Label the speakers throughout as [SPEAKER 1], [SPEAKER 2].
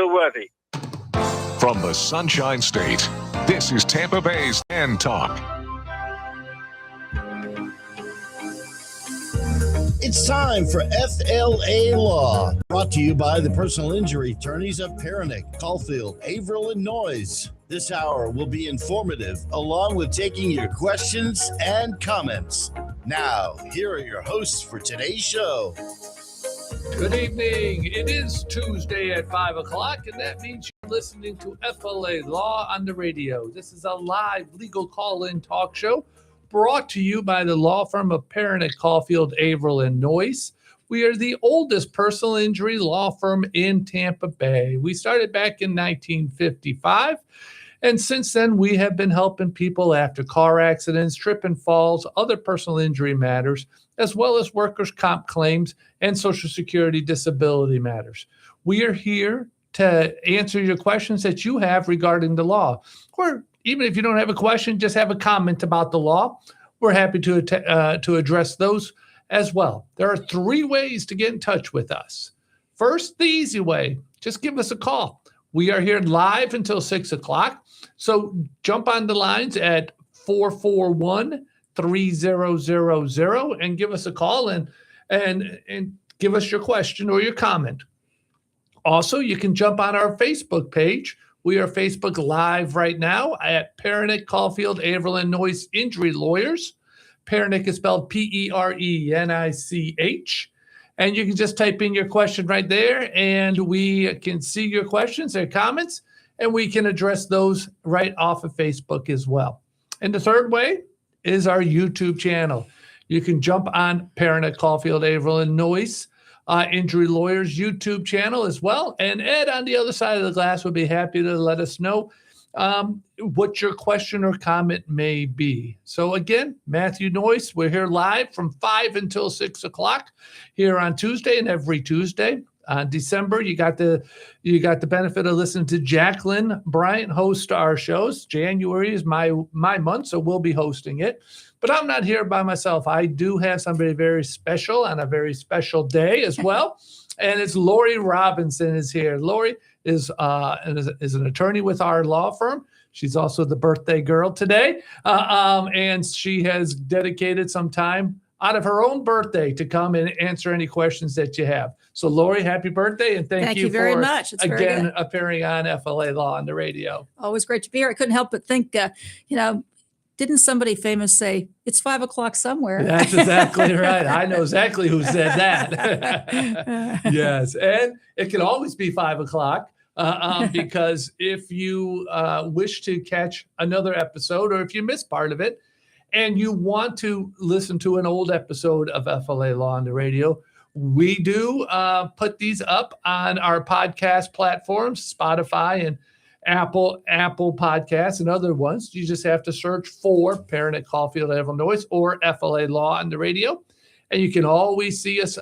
[SPEAKER 1] you're worthy.
[SPEAKER 2] From the Sunshine State, this is Tampa Bay's And Talk.
[SPEAKER 3] It's time for FLALAW, brought to you by the personal injury attorneys of Perinick, Caulfield, Averill, and Noyes. This hour will be informative, along with taking your questions and comments. Now, here are your hosts for today's show.
[SPEAKER 4] Good evening. It is Tuesday at 5 o'clock, and that means you're listening to FLALAW on the radio. This is a live legal call-in talk show brought to you by the law firm of Perinick, Caulfield, Averill, and Noyes. We are the oldest personal injury law firm in Tampa Bay. We started back in 1955, and since then we have been helping people after car accidents, trip and falls, other personal injury matters, as well as workers' comp claims and Social Security disability matters. We are here to answer your questions that you have regarding the law, or even if you don't have a question, just have a comment about the law. We're happy to address those as well. There are three ways to get in touch with us. First, the easy way, just give us a call. We are here live until 6 o'clock. So jump on the lines at 441-3000 and give us a call and give us your question or your comment. Also, you can jump on our Facebook page. We are Facebook Live right now at Perinick, Caulfield, Averill, and Noyes Injury Lawyers. Perinick is spelled P-E-R-E-N-I-C-H. And you can just type in your question right there, and we can see your questions or comments, and we can address those right off of Facebook as well. And the third way is our YouTube channel. You can jump on Perinick, Caulfield, Averill, and Noyes Injury Lawyers YouTube channel as well. And Ed on the other side of the glass would be happy to let us know what your question or comment may be. So again, Matthew Noyes, we're here live from 5 until 6 o'clock here on Tuesday and every Tuesday. December, you got the benefit of listening to Jacqueline Bryant host our shows. January is my month, so we'll be hosting it. But I'm not here by myself. I do have somebody very special on a very special day as well, and it's Lorrie Robinson is here. Lorrie is an attorney with our law firm. She's also the birthday girl today, and she has dedicated some time out of her own birthday to come and answer any questions that you have. So, Lorrie, happy birthday, and thank you
[SPEAKER 5] very
[SPEAKER 4] for
[SPEAKER 5] much. It's
[SPEAKER 4] again appearing on FLALAW on the radio.
[SPEAKER 5] Always great to be here. I couldn't help but think, didn't somebody famous say, it's 5 o'clock somewhere?
[SPEAKER 4] That's exactly right. I know exactly who said that. Yes, and it can always be 5 o'clock because if you wish to catch another episode or if you miss part of it and you want to listen to an old episode of FLALAW on the radio, we do put these up on our podcast platforms, Spotify and Apple Podcasts and other ones. You just have to search for Perinick, Caulfield, Averill, Noyes or FLALAW on the radio. And you can always see us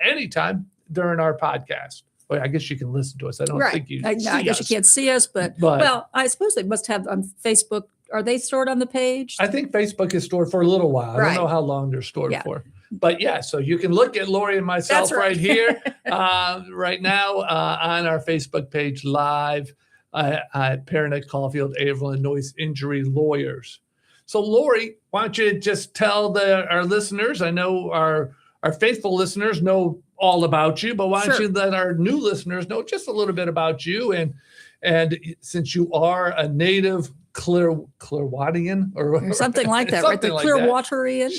[SPEAKER 4] anytime during our podcast. Well, I guess you can listen to us. I don't think you
[SPEAKER 5] I guess you can't see us, but well, I suppose they must have on Facebook. Are they stored on the page?
[SPEAKER 4] I think Facebook is stored for a little while. I don't know how long they're stored for. But yeah, so you can look at Lorrie and myself right here right now on our Facebook page live at Perinick, Caulfield, Averill, and Noyes Injury Lawyers. So Lorrie, why don't you just tell our listeners, I know our faithful listeners know all about you, but why don't you let our new listeners know just a little bit about you, and since you are a native Clearwaterian or
[SPEAKER 5] something like that, right? The Clearwaterian.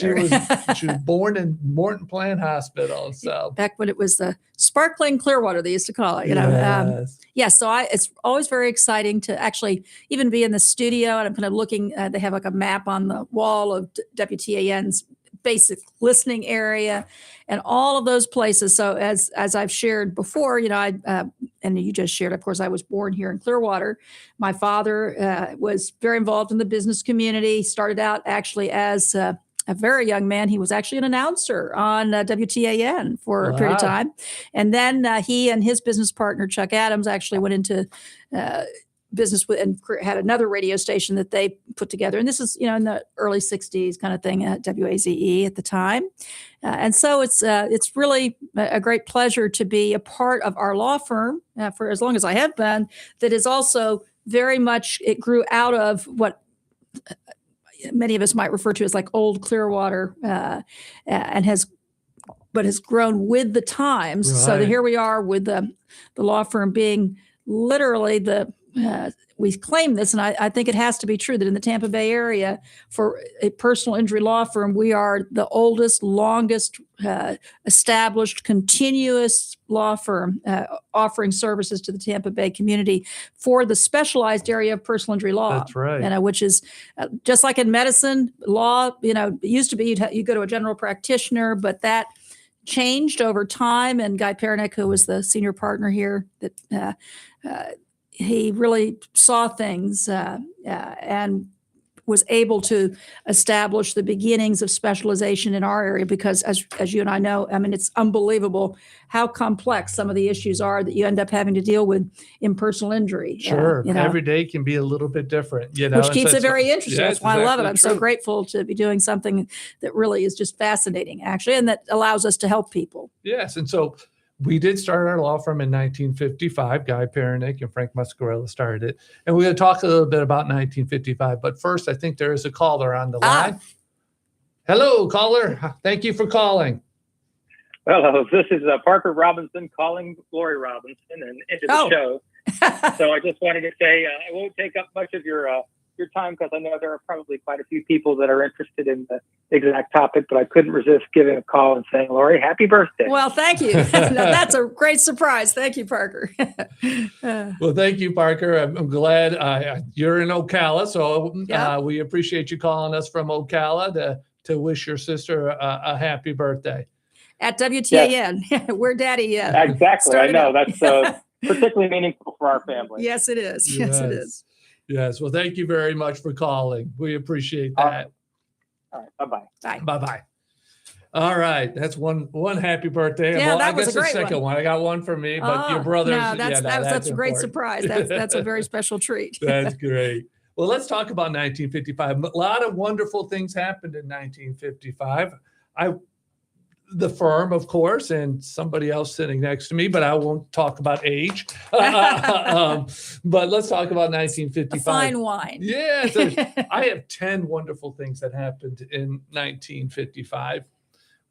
[SPEAKER 4] She was born in Morton Plant Hospital. So
[SPEAKER 5] back when it was the sparkling Clearwater, they used to call it. So it's always very exciting to actually even be in the studio, and I'm kind of looking. They have like a map on the wall of WTAN's basic listening area and all of those places. So as I've shared before, and you just shared, of course, I was born here in Clearwater. My father was very involved in the business community, started out actually as a very young man. He was actually an announcer on WTAN for a period of time. And then he and his business partner, Chuck Adams, actually went into business with, and had another radio station that they put together. And this is, in the early 60s kind of thing at WAZE at the time. And so it's really a great pleasure to be a part of our law firm for as long as I have been, that is also very much, it grew out of what many of us might refer to as like old Clearwater, and has grown with the times.
[SPEAKER 4] Right.
[SPEAKER 5] So here we are with the law firm being literally we claim this, and I think it has to be true, that in the Tampa Bay area, for a personal injury law firm, we are the oldest, longest established, continuous law firm offering services to the Tampa Bay community for the specialized area of personal injury law.
[SPEAKER 4] That's right.
[SPEAKER 5] Which is just like in medicine, law, it used to be you go to a general practitioner, but that changed over time. And Guy Pernick, who was the senior partner here, that he really saw things and was able to establish the beginnings of specialization in our area, because as you and I know, I mean, it's unbelievable how complex some of the issues are that you end up having to deal with in personal injury.
[SPEAKER 4] Sure. Every day can be a little bit different,
[SPEAKER 5] which keeps it very interesting.
[SPEAKER 4] Yeah,
[SPEAKER 5] that's why I love it. I'm
[SPEAKER 4] true.
[SPEAKER 5] so grateful to be doing something that really is just fascinating, actually, and that allows us to help people.
[SPEAKER 4] Yes. And so we did start our law firm in 1955. Guy Pernick and Frank Muscarella started it. And we're going to talk a little bit about 1955. But first, I think there is a caller on the line. Hello, caller. Thank you for calling.
[SPEAKER 1] Hello, this is Parker Robinson calling Lorrie Robinson and into the show. So I just wanted to say I won't take up much of your time, because I know there are probably quite a few people that are interested in the exact topic, but I couldn't resist giving a call and saying, Lorrie, happy birthday.
[SPEAKER 5] Well, thank you. That's a great surprise. Thank you, Parker.
[SPEAKER 4] Well, thank you, Parker. I'm glad you're in Ocala, so we appreciate you calling us from Ocala to wish your sister a happy birthday.
[SPEAKER 5] At WTAN, yes. Where Daddy
[SPEAKER 1] exactly. I know. That's particularly meaningful for our family.
[SPEAKER 5] Yes, it is. Yes, it is.
[SPEAKER 4] Yes. Well, thank you very much for calling. We appreciate that.
[SPEAKER 1] All right. Bye-bye.
[SPEAKER 5] Bye.
[SPEAKER 4] Bye-bye. All right. That's one happy birthday.
[SPEAKER 5] Yeah,
[SPEAKER 4] well,
[SPEAKER 5] that
[SPEAKER 4] I
[SPEAKER 5] was
[SPEAKER 4] guess
[SPEAKER 5] a great
[SPEAKER 4] the second one. I got one for me, but your brother's.
[SPEAKER 5] No, that's a great
[SPEAKER 4] important.
[SPEAKER 5] surprise. That's a very special treat.
[SPEAKER 4] That's great. Well, let's talk about 1955. A lot of wonderful things happened in 1955. The firm, of course, and somebody else sitting next to me, but I won't talk about age. But let's talk about 1955.
[SPEAKER 5] A fine wine.
[SPEAKER 4] Yeah. I have 10 wonderful things that happened in 1955.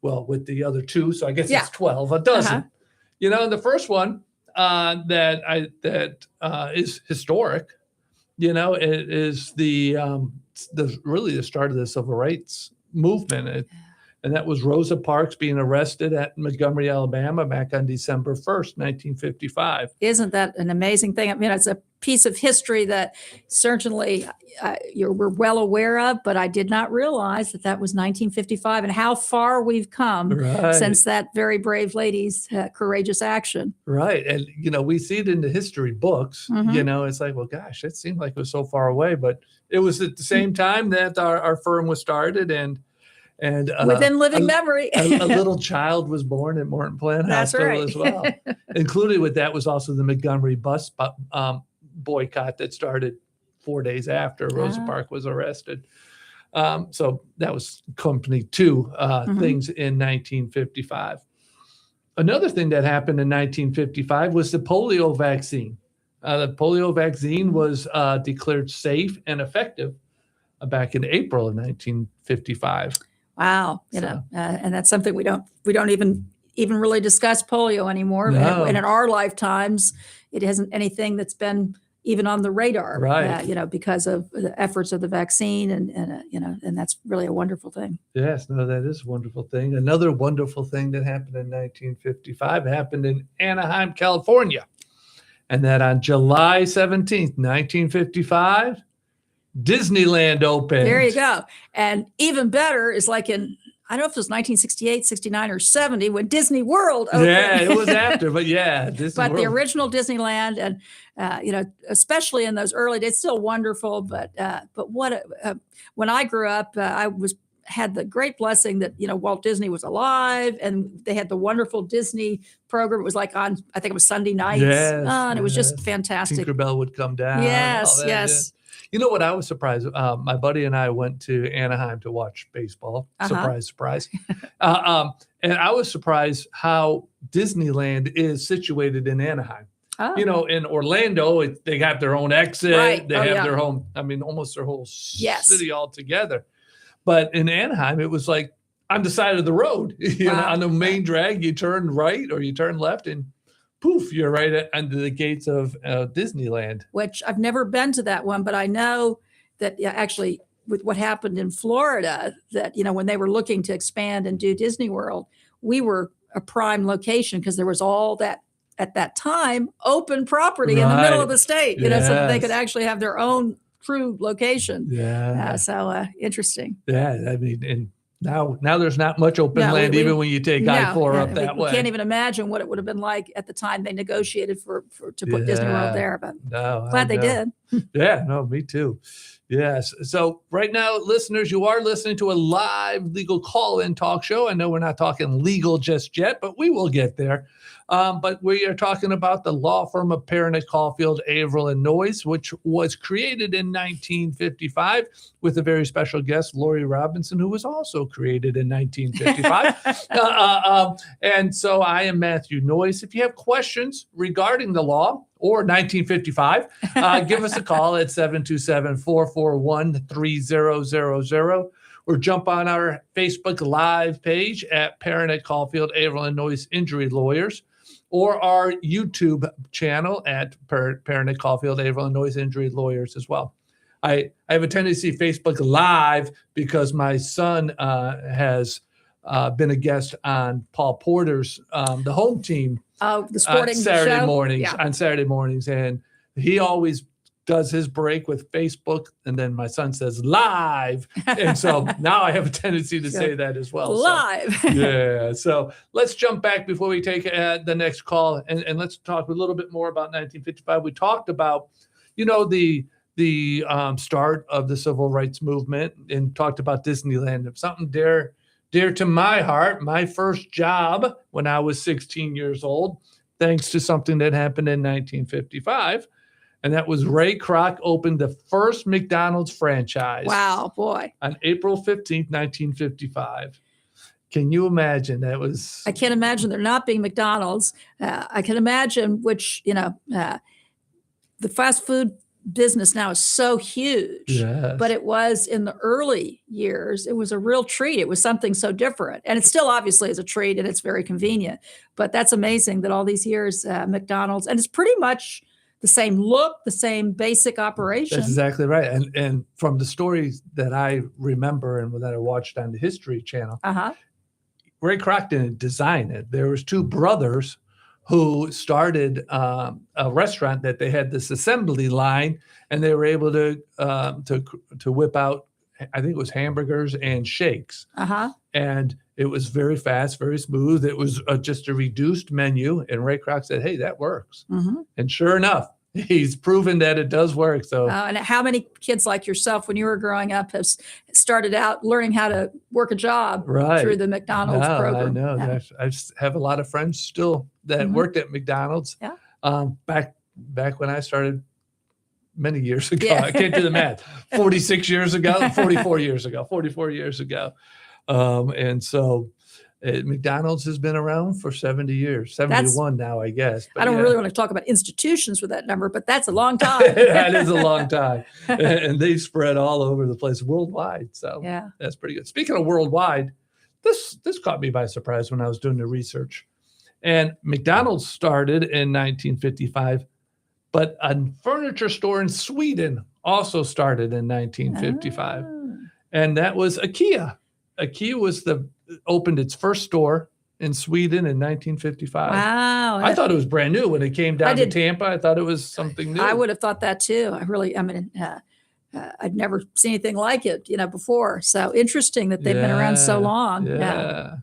[SPEAKER 4] Well, with the other two, so I guess it's 12, a dozen. And the first one that is historic, it is really the start of the civil rights movement. And that was Rosa Parks being arrested at Montgomery, Alabama, back on December 1st, 1955.
[SPEAKER 5] Isn't that an amazing thing? I mean, it's a piece of history that certainly we're well aware of, but I did not realize that was 1955 and how far we've come since that very brave lady's courageous action.
[SPEAKER 4] Right. And, we see it in the history books. It's like, well, gosh, it seemed like it was so far away, but it was at the same time that our firm was started, and
[SPEAKER 5] within living memory,
[SPEAKER 4] a little child was born at Morton Plant Hospital as well. Included with that was also the Montgomery bus boycott that started 4 days after Rosa Parks was arrested. So that was company two things in 1955. Another thing that happened in 1955 was the polio vaccine. The polio vaccine was declared safe and effective back in April of 1955.
[SPEAKER 5] Wow, and that's something we don't even really discuss polio anymore.
[SPEAKER 4] No.
[SPEAKER 5] And in our lifetimes, it isn't anything that's been even on the radar,
[SPEAKER 4] right?
[SPEAKER 5] Because of the efforts of the vaccine, and that's really a wonderful thing.
[SPEAKER 4] Yes, no, that is a wonderful thing. Another wonderful thing that happened in 1955 happened in Anaheim, California, and that on July 17th, 1955. Disneyland opened.
[SPEAKER 5] There you go. And even better is like in, I don't know if it was 1968, 69, or 70 when Disney World opened.
[SPEAKER 4] Yeah, it was after, but Disney World.
[SPEAKER 5] The original Disneyland, and especially in those early days, still wonderful. But what when I grew up, I was had the great blessing that, Walt Disney was alive, and they had the wonderful Disney program. It was like on, I think it was Sunday nights.
[SPEAKER 4] Yes,
[SPEAKER 5] and it was just fantastic.
[SPEAKER 4] Tinkerbell would come down.
[SPEAKER 5] Yes,
[SPEAKER 4] all that,
[SPEAKER 5] yes.
[SPEAKER 4] yeah. You know what I was surprised? My buddy and I went to Anaheim to watch baseball. Surprise, surprise. And I was surprised how Disneyland is situated in Anaheim.
[SPEAKER 5] Oh.
[SPEAKER 4] In Orlando, they have their own exit.
[SPEAKER 5] Right.
[SPEAKER 4] They have their own, almost their whole city all together. But in Anaheim, it was like on the side of the road. On the main drag, you turn right or you turn left, and poof, you're right under the gates of Disneyland.
[SPEAKER 5] Which I've never been to that one, but I know that actually with what happened in Florida, that, when they were looking to expand and do Disney World, we were a prime location because there was all that, at that time, open property in the middle of the state, so that they could actually have their own true location.
[SPEAKER 4] Yeah.
[SPEAKER 5] So interesting.
[SPEAKER 4] Yeah. And now there's not much open land, even when you take I-4 up that way.
[SPEAKER 5] We can't even imagine what it would have been like at the time they negotiated to put Disney World there, but glad they did.
[SPEAKER 4] Yeah, no, me too. Yes. So right now, listeners, you are listening to a live legal call-in talk show. I know we're not talking legal just yet, but we will get there. But we are talking about the law firm of Pernick, Caulfield, Averill, and Noyes, which was created in 1955 with a very special guest, Lorrie Robinson, who was also created in 1955. And so I am Matthew Noyes. If you have questions regarding the law or 1955, give us a call at 727-441-3000. Or jump on our Facebook Live page at Pernick, Caulfield, Averill, and Noyes Injury Lawyers, or our YouTube channel at Pernick, Caulfield, Averill, and Noyes Injury Lawyers as well. I have a tendency to see Facebook Live because my son has been a guest on Paul Porter's The Home Team.
[SPEAKER 5] The sporting
[SPEAKER 4] Saturday
[SPEAKER 5] show?
[SPEAKER 4] mornings, on Saturday mornings. And he always does his break with Facebook, and then my son says live. And so now I have a tendency to say that as well.
[SPEAKER 5] Live.
[SPEAKER 4] So, yeah. So let's jump back before we take the next call, and let's talk a little bit more about 1955. We talked about, the start of the civil rights movement, and talked about Disneyland. If something dear to my heart, my first job when I was 16 years old, thanks to something that happened in 1955. And that was Ray Kroc opened the first McDonald's franchise.
[SPEAKER 5] Wow, boy.
[SPEAKER 4] On April 15th, 1955. Can you imagine?
[SPEAKER 5] I can't imagine there not being McDonald's. I can imagine the fast food business now is so huge.
[SPEAKER 4] Yes.
[SPEAKER 5] But it was in the early years, it was a real treat. It was something so different. And it still obviously is a treat, and it's very convenient. But that's amazing that all these years, McDonald's, and it's pretty much the same look, the same basic operation.
[SPEAKER 4] That's exactly right. And from the stories that I remember and that I watched on the History Channel, Ray Kroc didn't design it. There was two brothers who started a restaurant that they had this assembly line, and they were able to whip out, I think it was hamburgers and shakes. And it was very fast, very smooth. It was just a reduced menu. And Ray Kroc said, hey, that works. And sure enough, he's proven that it does work. So,
[SPEAKER 5] and how many kids like yourself, when you were growing up, have started out learning how to work a job through the McDonald's program?
[SPEAKER 4] I know. Yeah. I have a lot of friends still that worked at McDonald's. Back when I started many years ago. I can't do the math. 44 years ago. And so McDonald's has been around for 70 years, 71 now, I guess. But
[SPEAKER 5] I don't really want to talk about institutions with that number, but that's a long time.
[SPEAKER 4] That is a long time. And they've spread all over the place worldwide. So that's pretty good. Speaking of worldwide, this caught me by surprise when I was doing the research. And McDonald's started in 1955, but a furniture store in Sweden also started in 1955. And that was IKEA. IKEA opened its first store in Sweden in 1955.
[SPEAKER 5] Wow.
[SPEAKER 4] I thought it was brand new when it came down to Tampa. I thought it was something new.
[SPEAKER 5] I would have thought that too. I'd never seen anything like it, before. So interesting that they've been around so long.
[SPEAKER 4] Yeah.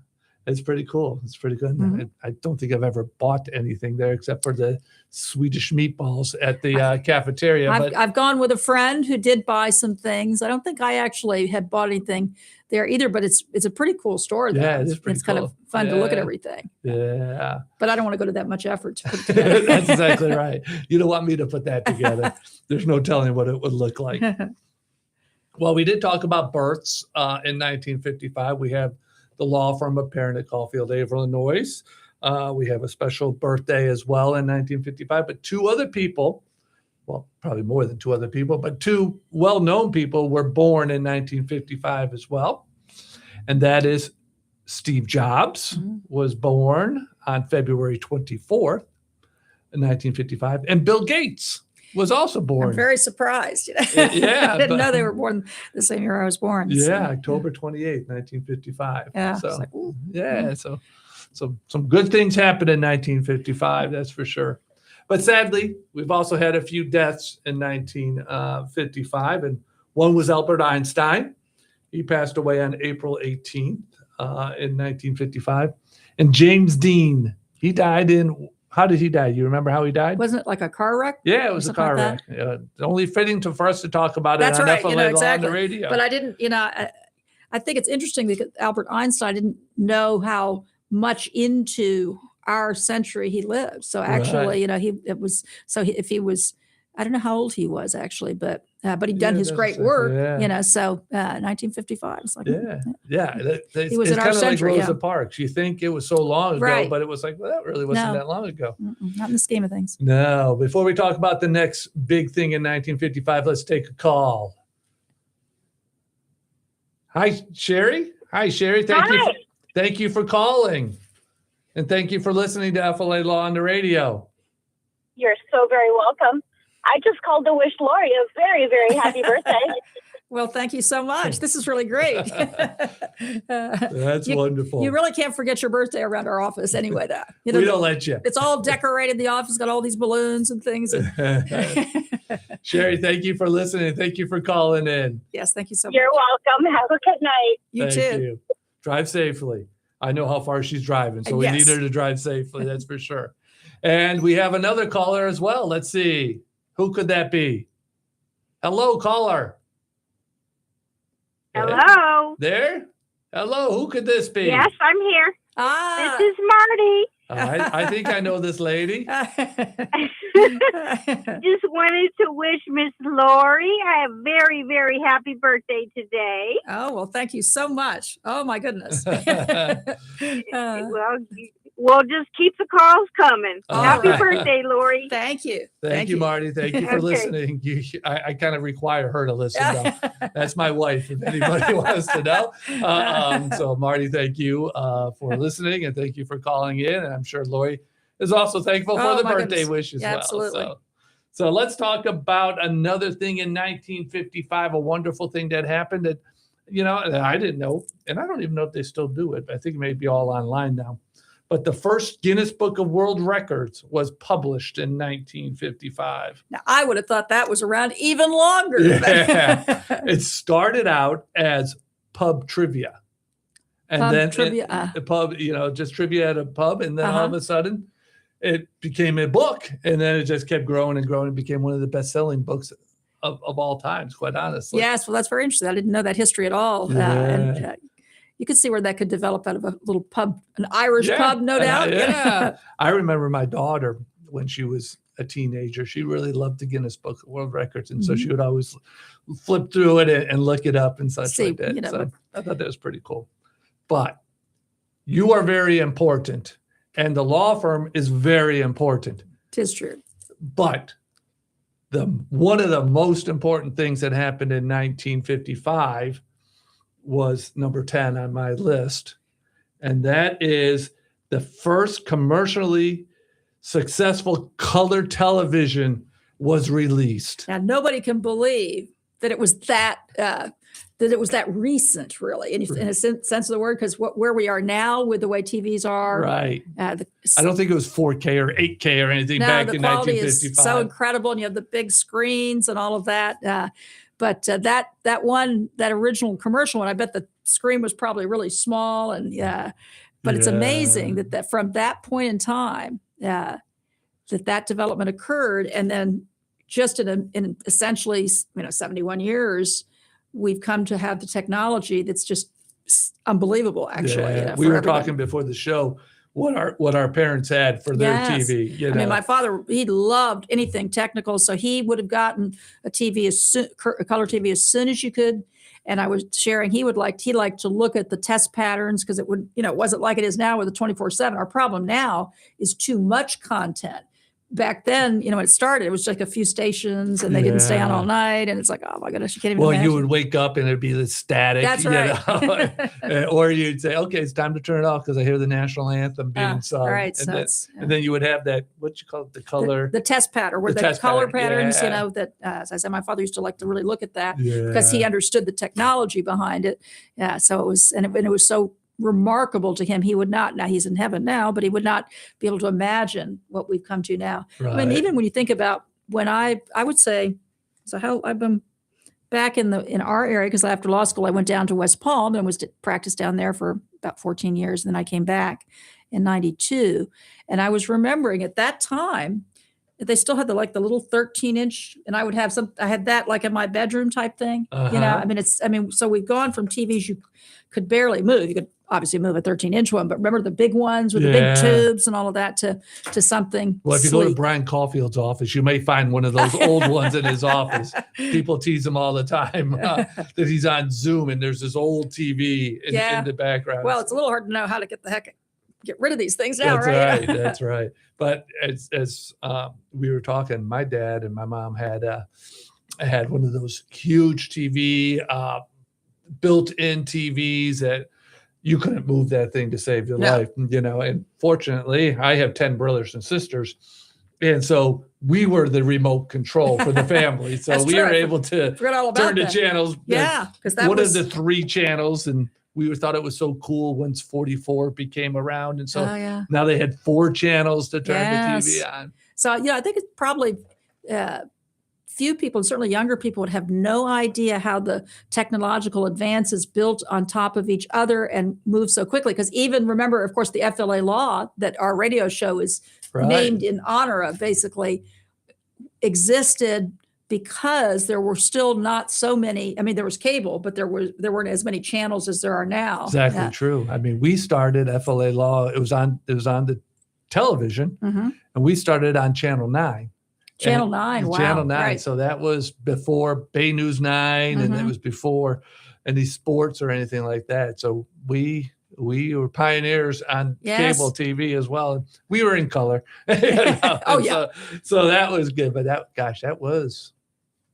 [SPEAKER 4] It's pretty cool. It's pretty good.
[SPEAKER 5] Mhm.
[SPEAKER 4] I don't think I've ever bought anything there except for the Swedish meatballs at the cafeteria.
[SPEAKER 5] I've gone with a friend who did buy some things. I don't think I actually have bought anything there either, but it's a pretty cool store. Though.
[SPEAKER 4] Yeah, it is pretty
[SPEAKER 5] it's kind of
[SPEAKER 4] cool.
[SPEAKER 5] fun to look at
[SPEAKER 4] Yeah.
[SPEAKER 5] everything.
[SPEAKER 4] Yeah.
[SPEAKER 5] But I don't want to go to that much effort to put it together.
[SPEAKER 4] That's exactly right. You don't want me to put that together. There's no telling what it would look like. Well, we did talk about births in 1955. We have the law firm of Pernick, Caulfield, Averill, and Noyes. We have a special birthday as well in 1955. But two other people, well, probably more than two other people, but two well-known people were born in 1955 as well. And that is Steve Jobs was born on February 24th in 1955. And Bill Gates was also born.
[SPEAKER 5] I'm very surprised.
[SPEAKER 4] Yeah,
[SPEAKER 5] I didn't know they were born the same year I was born.
[SPEAKER 4] Yeah,
[SPEAKER 5] so.
[SPEAKER 4] October 28th, 1955.
[SPEAKER 5] Yeah.
[SPEAKER 4] So,
[SPEAKER 5] it's like, ooh.
[SPEAKER 4] yeah, so some good things happened in 1955, that's for sure. But sadly, we've also had a few deaths in 1955, and one was Albert Einstein. He passed away on April 18th in 1955. And James Dean, he died how did he die? You remember how he died?
[SPEAKER 5] Wasn't it like a car wreck?
[SPEAKER 4] Yeah, it was a
[SPEAKER 5] something
[SPEAKER 4] car
[SPEAKER 5] like
[SPEAKER 4] wreck. Only fitting for us to talk about
[SPEAKER 5] That's
[SPEAKER 4] it on
[SPEAKER 5] right,
[SPEAKER 4] FLA Law on
[SPEAKER 5] exactly.
[SPEAKER 4] the radio.
[SPEAKER 5] But I didn't, I think it's interesting because Albert Einstein didn't know how much into our century he lived. So actually, if he was, I don't know how old he was actually, but he'd done his great work, so 1955. It's like,
[SPEAKER 4] He
[SPEAKER 5] was
[SPEAKER 4] it's
[SPEAKER 5] in our
[SPEAKER 4] kind of
[SPEAKER 5] century,
[SPEAKER 4] like Rosa
[SPEAKER 5] yeah.
[SPEAKER 4] Parks. You think it was so long ago,
[SPEAKER 5] Right.
[SPEAKER 4] but it was like, well, that really wasn't
[SPEAKER 5] No.
[SPEAKER 4] that long ago.
[SPEAKER 5] not in the scheme of things.
[SPEAKER 4] No. Before we talk about the next big thing in 1955, let's take a call. Hi, Sherry. Hi, Sherry. Thank you for calling. And thank you for listening to FLA Law on the radio.
[SPEAKER 6] You're so very welcome. I just called to wish Lori a very, very happy birthday.
[SPEAKER 5] Well, thank you so much. This is really great.
[SPEAKER 4] That's wonderful.
[SPEAKER 5] You really can't forget your birthday around our office anyway, though.
[SPEAKER 4] We don't let you.
[SPEAKER 5] It's all decorated. The office got all these balloons and things.
[SPEAKER 4] Sherry, thank you for listening. Thank you for calling in.
[SPEAKER 5] Yes, thank you so much.
[SPEAKER 6] You're welcome. Have a good night.
[SPEAKER 5] You
[SPEAKER 4] Thank
[SPEAKER 5] too.
[SPEAKER 4] you. Drive safely. I know how far she's driving, so we
[SPEAKER 5] Yes.
[SPEAKER 4] need her to drive safely. That's for sure. And we have another caller as well. Let's see. Who could that be? Hello, caller.
[SPEAKER 6] Hello.
[SPEAKER 4] There? Hello, who could this be?
[SPEAKER 6] Yes, I'm here.
[SPEAKER 5] Ah.
[SPEAKER 6] This is Marty.
[SPEAKER 4] I think I know this lady.
[SPEAKER 6] Just wanted to wish Miss Lori a very, very happy birthday today.
[SPEAKER 5] Oh, well, thank you so much. Oh, my goodness.
[SPEAKER 6] Well, just keep the calls coming.
[SPEAKER 4] All
[SPEAKER 6] Happy
[SPEAKER 4] right.
[SPEAKER 6] birthday, Lori.
[SPEAKER 5] Thank you.
[SPEAKER 4] Thank you, Marty. Thank you for
[SPEAKER 6] Okay.
[SPEAKER 4] listening. I kind of require her to listen, though. That's my wife, if anybody wants to know. So, Marty, thank you for listening, and thank you for calling in. And I'm sure Lori is also thankful for
[SPEAKER 5] Oh,
[SPEAKER 4] the
[SPEAKER 5] my
[SPEAKER 4] birthday
[SPEAKER 5] goodness.
[SPEAKER 4] wish as
[SPEAKER 5] Yeah,
[SPEAKER 4] well.
[SPEAKER 5] absolutely.
[SPEAKER 4] So let's talk about another thing in 1955, a wonderful thing that happened that, that I didn't know, and I don't even know if they still do it. But I think it may be all online now. But the first Guinness Book of World Records was published in 1955.
[SPEAKER 5] Now, I would have thought that was around even longer.
[SPEAKER 4] Yeah. It started out as pub trivia. And
[SPEAKER 5] Pub
[SPEAKER 4] then
[SPEAKER 5] trivia,
[SPEAKER 4] the pub, just trivia at a pub. And then all
[SPEAKER 5] Uh-huh.
[SPEAKER 4] of a sudden it became a book. And then it just kept growing and growing and became one of the best-selling books of all times, quite honestly.
[SPEAKER 5] Yes, well, that's very interesting. I didn't know that history at all.
[SPEAKER 4] Yeah.
[SPEAKER 5] You could see where that could develop out of a little pub, an Irish pub, no doubt.
[SPEAKER 4] Yeah. I remember my daughter when she was a teenager. She really loved the Guinness Book of World Records. And so she would always flip through it and look it up and such
[SPEAKER 5] See,
[SPEAKER 4] like that.
[SPEAKER 5] but-
[SPEAKER 4] So I thought that was pretty cool. But you are very important. And the law firm is very important.
[SPEAKER 5] Tis true.
[SPEAKER 4] But one of the most important things that happened in 1955 was number 10 on my list. And that is the first commercially successful color television was released.
[SPEAKER 5] Now, nobody can believe that it was that recent, really, in a sense of the word, because where we are now with the way TVs are.
[SPEAKER 4] Right.
[SPEAKER 5] I
[SPEAKER 4] I don't think it was 4K or 8K or anything back
[SPEAKER 5] the
[SPEAKER 4] in
[SPEAKER 5] quality
[SPEAKER 4] 1955.
[SPEAKER 5] is so incredible, and you have the big screens and all of that. But that original commercial one, I bet the screen was probably really small, and But it's amazing that from that point in time, that development occurred. And then just in essentially, 71 years, we've come to have the technology that's just unbelievable, actually.
[SPEAKER 4] Yeah. We were talking before the show what our parents had for their TV.
[SPEAKER 5] I mean, my father, he loved anything technical, so he would have gotten a TV a color TV as soon as you could. And I was sharing, he liked to look at the test patterns because it would, it wasn't like it is now with the 24/7. Our problem now is too much content. Back then, when it started, it was like a few stations and they didn't stay on all night. And it's like, oh my goodness, you can't even imagine.
[SPEAKER 4] You would wake up and it'd be the static.
[SPEAKER 5] That's right.
[SPEAKER 4] Or you'd say, okay, it's time to turn it off because I hear the national anthem being sung.
[SPEAKER 5] Right.
[SPEAKER 4] And then you would have that, what you call it, the color.
[SPEAKER 5] The test pattern, where the color patterns, that, as I said, my father used to like to really look at that because he understood the technology behind it. Yeah. So it was, and it was so remarkable to him. He would not, now he's in heaven now, but he would not be able to imagine what we've come to now. Right. I mean, even when you think about when I would say, so I've been back in our area, because after law school, I went down to West Palm and was to practice down there for about 14 years. And then I came back in 92. And I was remembering at that time, they still had the little 13-inch, and I had that like in my bedroom type thing. So we've gone from TVs you could barely move. You could obviously move a 13-inch one, but remember the big ones with the big tubes and all of that to something.
[SPEAKER 4] Well, if you go to Brian Caulfield's office, you may find one of those old ones in his office. People tease him all the time that he's on Zoom and there's this old TV in the background.
[SPEAKER 5] Well, it's a little hard to know how to get rid of these things now,
[SPEAKER 4] That's
[SPEAKER 5] right?
[SPEAKER 4] That's right. But as we were talking, my dad and my mom had one of those huge TV, built-in TVs that you couldn't move that thing to save your life, and fortunately I have 10 brothers and sisters. And so we were the remote control for the family. So we were able to turn the channels.
[SPEAKER 5] Yeah. Because that
[SPEAKER 4] one of the 3 channels, and we thought it was so cool once 44 became around. And so now they had 4 channels to turn the TV on. So,
[SPEAKER 5] I think it's probably few people, certainly younger people, would have no idea how the technological advances built on top of each other and move so quickly. Because even remember, of course, the FLALAW that our radio show is named in honor of basically existed because there were still not so many. I mean, there was cable, but there weren't as many channels as there are now.
[SPEAKER 4] Exactly true. I mean, we started FLALAW. It was on the television, and we started on Channel 9.
[SPEAKER 5] Channel 9, wow.
[SPEAKER 4] Channel 9.
[SPEAKER 5] Right.
[SPEAKER 4] So that was before Bay News 9, and it was before any sports or anything like that. So we were pioneers on cable TV as well. We were in color. So that was good. But that was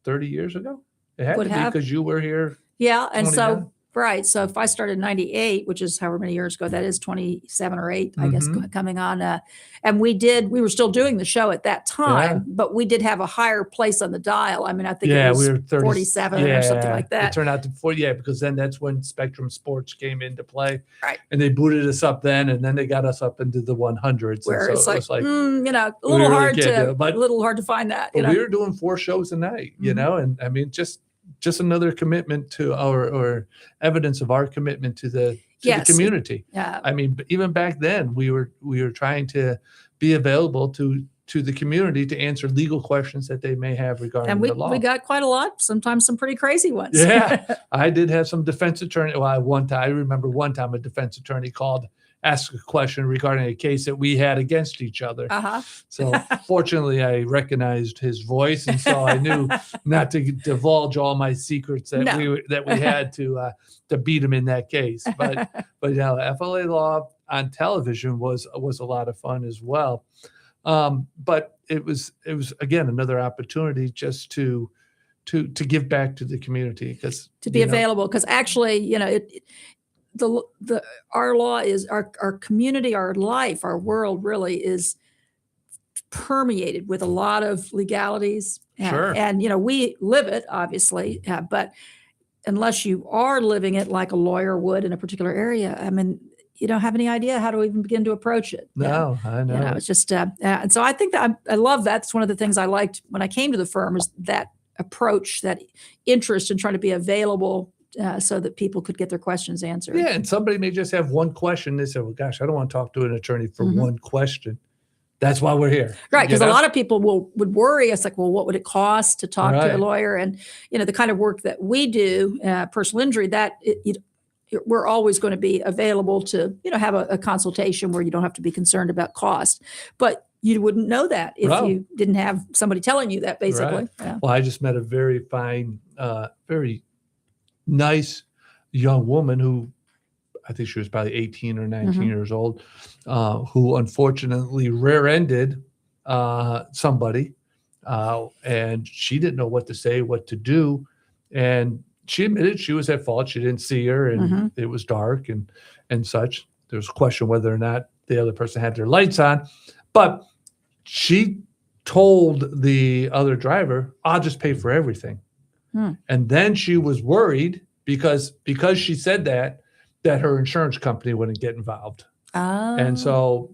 [SPEAKER 4] 30 years ago. It had to be because you were here.
[SPEAKER 5] Yeah. And so, right. So if I started in 98, which is however many years ago, that is 27 or 8, I guess, coming on. And we were still doing the show at that time, but we did have a higher place on the dial. I mean, I think it was we were 47 or something like that.
[SPEAKER 4] It turned out to 40, because then that's when Spectrum Sports came into play.
[SPEAKER 5] Right.
[SPEAKER 4] And they booted us up then, and then they got us up into the 100s.
[SPEAKER 5] Where it's like, a little hard to find that.
[SPEAKER 4] But we were doing 4 shows a night, and I mean, just another commitment to or evidence of our commitment to the community.
[SPEAKER 5] Yeah.
[SPEAKER 4] I mean, even back then we were trying to be available to the community to answer legal questions that they may have regarding the law.
[SPEAKER 5] We got quite a lot, sometimes some pretty crazy ones.
[SPEAKER 4] Yeah. I did have some defense attorney. Well, I remember one time a defense attorney asked a question regarding a case that we had against each other. So fortunately, I recognized his voice, and so I knew not to divulge all my secrets that we had to beat him in that case. But FLALAW on television was a lot of fun as well. But it was again another opportunity just to give back to the community, because
[SPEAKER 5] to be available, because actually our law is our community, our life, our world really is permeated with a lot of legalities.
[SPEAKER 4] Sure.
[SPEAKER 5] And we live it, obviously, but unless you are living it like a lawyer would in a particular area, I mean, you don't have any idea how to even begin to approach it.
[SPEAKER 4] No, I know.
[SPEAKER 5] It's just, and so I think that I love that. It's one of the things I liked when I came to the firm, is that approach, that interest in trying to be available so that people could get their questions answered.
[SPEAKER 4] Yeah, and somebody may just have one question. They say, well, gosh, I don't want to talk to an attorney for one question. That's why we're here.
[SPEAKER 5] Right, because a lot of people would worry. It's like, well, what would it cost to talk to a lawyer? And, the kind of work that we do, personal injury, we're always going to be available to, have a consultation where you don't have to be concerned about cost. But you wouldn't know that if you didn't have somebody telling you that, basically.
[SPEAKER 4] Right.
[SPEAKER 5] Yeah.
[SPEAKER 4] Well, I just met a very fine, very nice young woman who I think she was probably 18 or 19 years old, who unfortunately rear-ended somebody, and she didn't know what to say, what to do, and she admitted she was at fault. She didn't see her, and it was dark and such. There was a question whether or not the other person had their lights on, but she told the other driver, "I'll just pay for everything." And then she was worried because she said that her insurance company wouldn't get involved.
[SPEAKER 5] Oh,
[SPEAKER 4] and so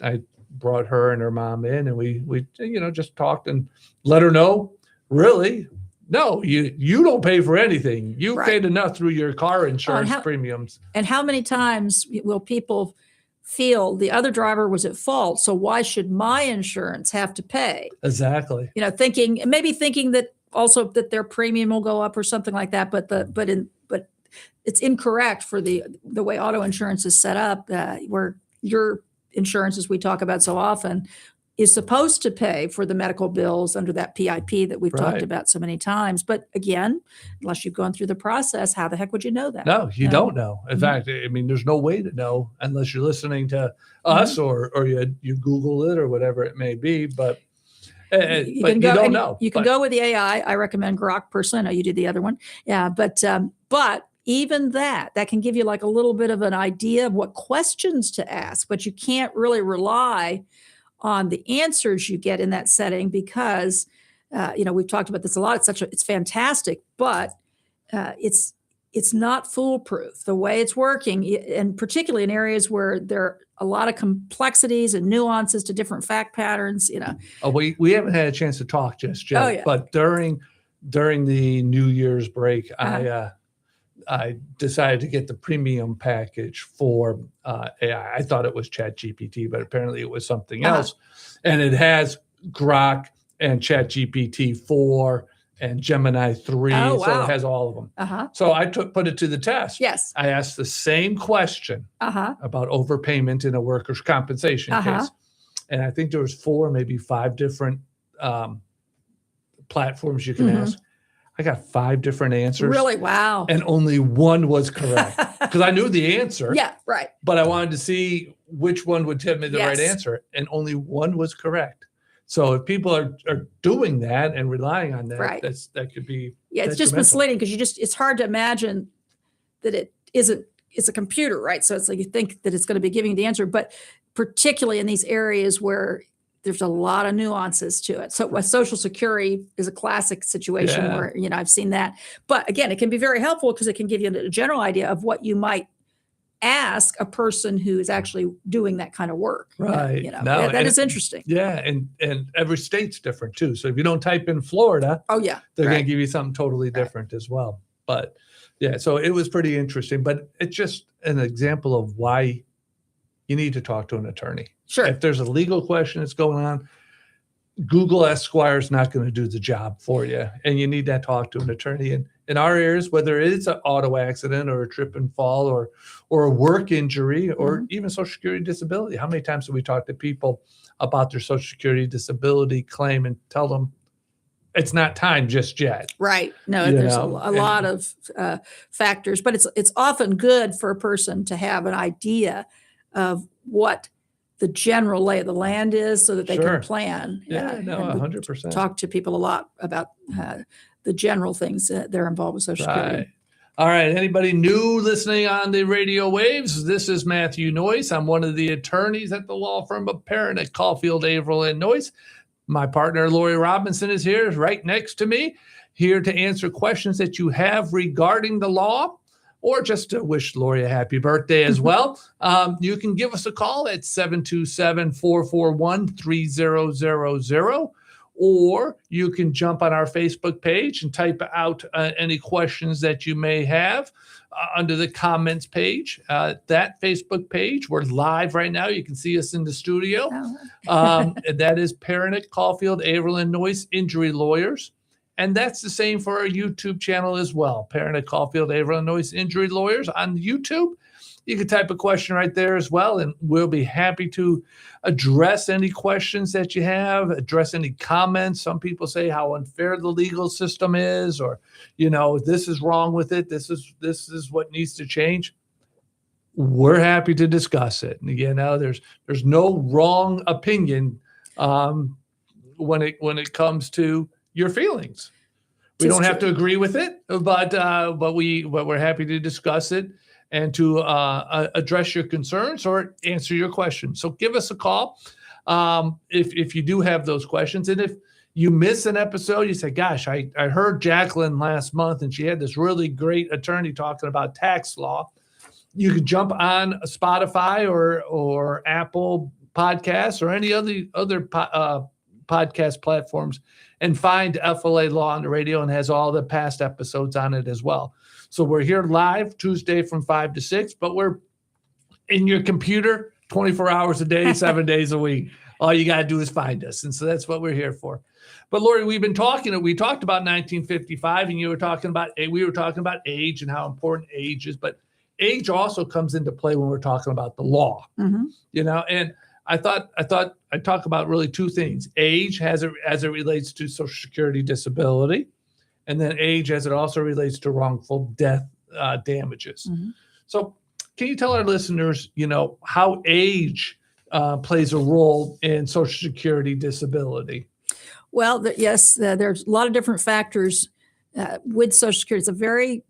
[SPEAKER 4] I brought her and her mom in, and we just talked and let her know, really, no, you don't pay for anything. You paid enough through your car insurance premiums. And
[SPEAKER 5] how many times will people feel the other driver was at fault, so why should my insurance have to pay?
[SPEAKER 4] Exactly.
[SPEAKER 5] Thinking that also that their premium will go up or something like that, but it's incorrect for the way auto insurance is set up, where your insurance, as we talk about so often, is supposed to pay for the medical bills under that PIP that we've talked about so many times. But again, unless you've gone through the process, how the heck would you know that?
[SPEAKER 4] No, you don't know. In fact, I mean, there's no way to know unless you're listening to us or you Google it or whatever it may be. But you don't know.
[SPEAKER 5] You can go with the AI. I recommend Grok personally. I know you did the other one. Yeah, but even that can give you like a little bit of an idea of what questions to ask, but you can't really rely on the answers you get in that setting because, we've talked about this a lot. It's fantastic, but it's not foolproof the way it's working, and particularly in areas where there are a lot of complexities and nuances to different fact patterns.
[SPEAKER 4] Oh, we haven't had a chance to talk just yet, but during the New Year's break, I decided to get the premium package for AI. I thought it was ChatGPT, but apparently it was something else. And it has Grok and ChatGPT 4 and Gemini 3.
[SPEAKER 5] Oh, wow.
[SPEAKER 4] So it has all of them. So I put it to the test.
[SPEAKER 5] Yes.
[SPEAKER 4] I asked the same question about overpayment in a workers' compensation case. And I think there was 4, maybe 5 different platforms you can ask. I got 5 different answers.
[SPEAKER 5] Really? Wow.
[SPEAKER 4] And only one was correct because I knew the answer.
[SPEAKER 5] Yeah, right.
[SPEAKER 4] But I wanted to see which one would tell me the right answer. And only one was correct. So if people are doing that and relying on that, that could be.
[SPEAKER 5] Yeah, it's just misleading because it's hard to imagine that it's a computer, right? So it's like you think that it's going to be giving you the answer, but particularly in these areas where there's a lot of nuances to it. So Social Security is a classic situation where, I've seen that. But again, it can be very helpful because it can give you a general idea of what you might ask a person who is actually doing that kind of work.
[SPEAKER 4] Right.
[SPEAKER 5] That is interesting.
[SPEAKER 4] Yeah. And every state's different too. So if you don't type in Florida, they're going to give you something totally different as well. But yeah, so it was pretty interesting, but it's just an example of why you need to talk to an attorney.
[SPEAKER 5] Sure.
[SPEAKER 4] If there's a legal question that's going on, Google Esquire is not going to do the job for you. And you need to talk to an attorney. And in our areas, whether it's an auto accident or a trip and fall or a work injury or even Social Security disability, how many times do we talk to people about their Social Security disability claim and tell them it's not time just yet?
[SPEAKER 5] Right. No, there's a lot of factors, but it's often good for a person to have an idea of what the general lay of the land is so that they can plan.
[SPEAKER 4] Yeah, 100%.
[SPEAKER 5] Talk to people a lot about the general things that they're involved with Social Security.
[SPEAKER 4] All right. Anybody new listening on the radio waves? This is Matthew Noyes. I'm one of the attorneys at the law firm of Perronick, Caulfield, Averill, and Noyes. My partner, Lorrie Robinson, is here right next to me, here to answer questions that you have regarding the law, or just to wish Lorrie a happy birthday as well. You can give us a call at 727-441-3000, or you can jump on our Facebook page and type out any questions that you may have under the comments page. That Facebook page, we're live right now. You can see us in the studio. And that is Pernick, Caulfield, Averell, Noyes Injury Lawyers. And that's the same for our YouTube channel as well. Pernick, Caulfield, Averell, Noyes Injury Lawyers on YouTube. You can type a question right there as well, and we'll be happy to address any questions that you have, address any comments. Some people say how unfair the legal system is, or, this is wrong with it. This is what needs to change. We're happy to discuss it. And there's no wrong opinion when it comes to your feelings. We don't have to agree with it, but we're happy to discuss it and to address your concerns or answer your questions. So give us a call if you do have those questions. And if you miss an episode, you say, gosh, I heard Jacqueline last month and she had this really great attorney talking about tax law. You can jump on Spotify or Apple Podcasts or any other podcast platforms and find FLA Law on the radio, and has all the past episodes on it as well. So we're here live Tuesday from 5 to 6, but we're in your computer 24 hours a day, 7 days a week. All you got to do is find us. And so that's what we're here for. But Lori, we talked about 1955, and we were talking about age and how important age is, but age also comes into play when we're talking about the law, and I thought I'd talk about really two things: age as it relates to Social Security disability, and then age as it also relates to wrongful death damages. So can you tell our listeners, how age plays a role in Social Security disability?
[SPEAKER 5] Well, yes, there's a lot of different factors with Social Security. It's a very,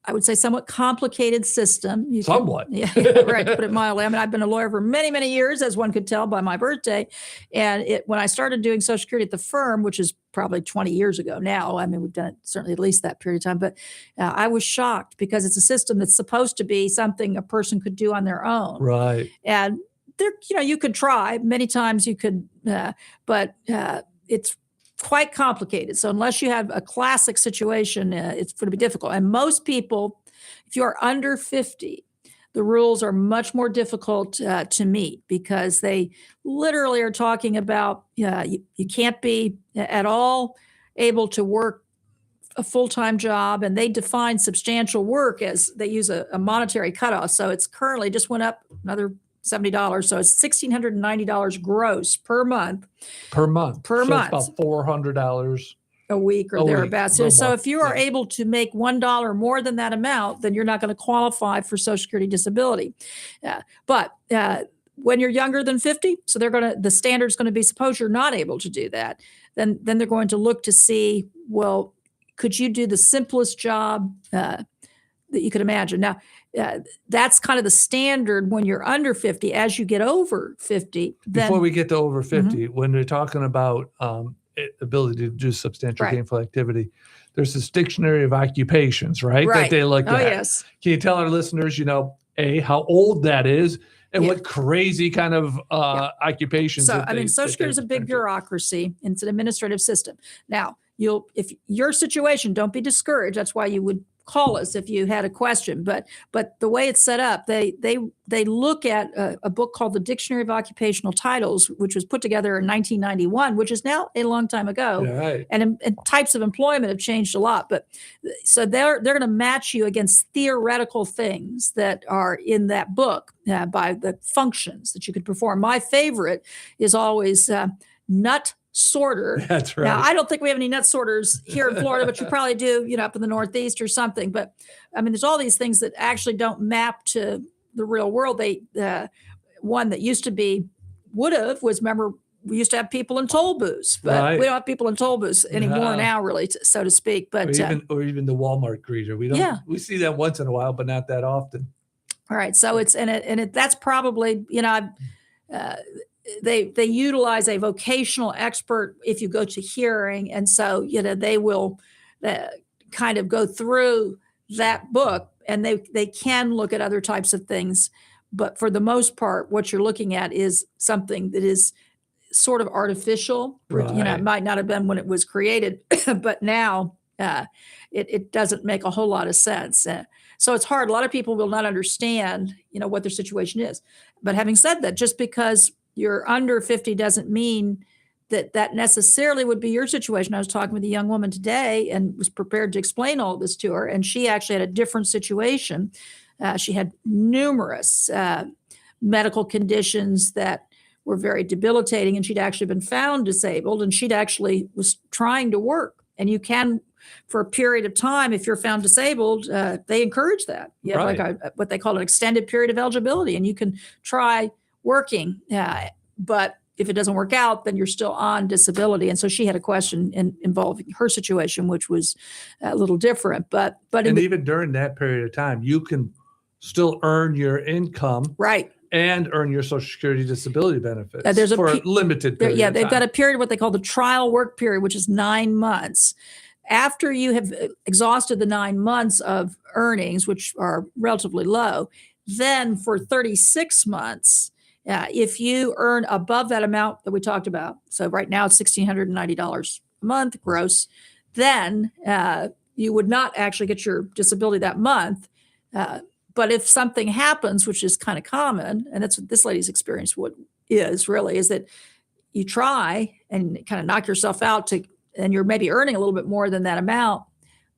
[SPEAKER 5] I would say, somewhat complicated system.
[SPEAKER 4] Somewhat.
[SPEAKER 5] Yeah, right, to put it mildly. I mean, I've been a lawyer for many, many years, as one could tell by my birthday. And when I started doing Social Security at the firm, which is probably 20 years ago now, I mean, we've done it certainly at least that period of time, but I was shocked because it's a system that's supposed to be something a person could do on their own.
[SPEAKER 4] Right.
[SPEAKER 5] And there, you could try. Many times you could, but it's quite complicated. So unless you have a classic situation, it's going to be difficult. And most people, if you are under 50, the rules are much more difficult to meet because they literally are talking about you can't be at all able to work a full-time job, and they define substantial work as they use a monetary cutoff. So it's currently just went up another $70. So it's $1,690 gross per month.
[SPEAKER 4] Per month.
[SPEAKER 5] Per month.
[SPEAKER 4] It's about $400
[SPEAKER 5] a week or thereabouts. So if you are able to make $1 more than that amount, then you're not going to qualify for Social Security disability. But when you're younger than 50, so the standard's going to be, suppose you're not able to do that, then they're going to look to see, well, could you do the simplest job that you could imagine? Now, that's kind of the standard when you're under 50. As you get over 50,
[SPEAKER 4] before we get to over 50, when they're talking about ability to do substantial gainful activity, there's this dictionary of occupations, right? That they look at.
[SPEAKER 5] Oh, yes.
[SPEAKER 4] Can you tell our listeners, how old that is and what crazy kind of occupations?
[SPEAKER 5] So, Social Security is a big bureaucracy, and it's an administrative system. Now, if your situation, don't be discouraged. That's why you would call us if you had a question. But the way it's set up, they look at a book called the Dictionary of Occupational Titles, which was put together in 1991, which is now a long time ago.
[SPEAKER 4] Right.
[SPEAKER 5] And types of employment have changed a lot. But so they're going to match you against theoretical things that are in that book by the functions that you could perform. My favorite is always nut sorter.
[SPEAKER 4] That's right.
[SPEAKER 5] Now, I don't think we have any nut sorters here in Florida, but you probably do, up in the Northeast or something. But there's all these things that actually don't map to the real world. One that used to be remember, we used to have people in toll booths, but we don't have people in toll booths anymore now, really, so to speak. But
[SPEAKER 4] or even the Walmart greeter. We see that once in a while, but not that often.
[SPEAKER 5] All right. So that's probably, they utilize a vocational expert if you go to hearing. And so, they will kind of go through that book, and they can look at other types of things. But for the most part, what you're looking at is something that is sort of artificial. It might not have been when it was created, but now it doesn't make a whole lot of sense. So it's hard. A lot of people will not understand, what their situation is. But having said that, just because you're under 50 doesn't mean that necessarily would be your situation. I was talking with a young woman today and was prepared to explain all this to her. And she actually had a different situation. She had numerous medical conditions that were very debilitating, and she'd actually been found disabled, and she'd actually was trying to work. And you can, for a period of time, if you're found disabled, they encourage that. You have like what they call an extended period of eligibility, and you can try working. But if it doesn't work out, then you're still on disability. And so she had a question involving her situation, which was a little different. But
[SPEAKER 4] even during that period of time, you can still earn your income,
[SPEAKER 5] right,
[SPEAKER 4] and earn your Social Security disability benefits
[SPEAKER 5] there's
[SPEAKER 4] for a limited period.
[SPEAKER 5] Yeah, they've got a period, what they call the trial work period, which is 9 months. After you have exhausted the 9 months of earnings, which are relatively low, then for 36 months, if you earn above that amount that we talked about, so right now it's $1,690 a month gross, then you would not actually get your disability that month. But if something happens, which is kind of common, and that's what this lady's experience is that you try and kind of knock yourself out and you're maybe earning a little bit more than that amount.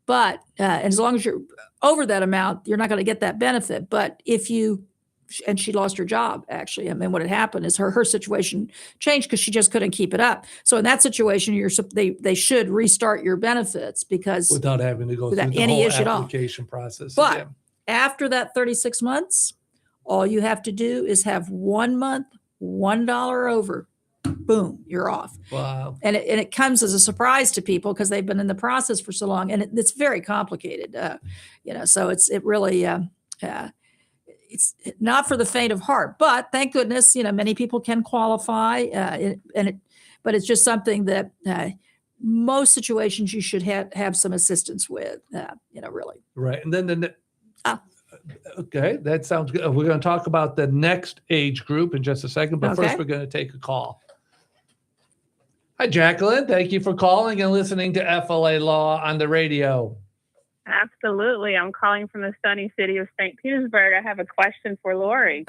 [SPEAKER 5] But as long as you're over that amount, you're not going to get that benefit. But and she lost her job, actually. I mean, what had happened is her situation changed because she just couldn't keep it up. So in that situation, they should restart your benefits because
[SPEAKER 4] without having to go through the
[SPEAKER 5] any
[SPEAKER 4] whole
[SPEAKER 5] issue
[SPEAKER 4] application process.
[SPEAKER 5] But
[SPEAKER 4] again.
[SPEAKER 5] After that 36 months, all you have to do is have 1 month, $1 over. Boom, you're off.
[SPEAKER 4] Wow.
[SPEAKER 5] And it comes as a surprise to people because they've been in the process for so long, and it's very complicated. So it's not for the faint of heart. But thank goodness, many people can qualify, but it's just something that most situations you should have some assistance with. Really.
[SPEAKER 4] Right, and then okay, that sounds good. We're going to talk about the next age group in just a second, but first we're going to take a call. Hi, Jacqueline. Thank you for calling and listening to FLALAW on the radio.
[SPEAKER 7] Absolutely. I'm calling from the sunny city of St. Petersburg. I have a question for Lori.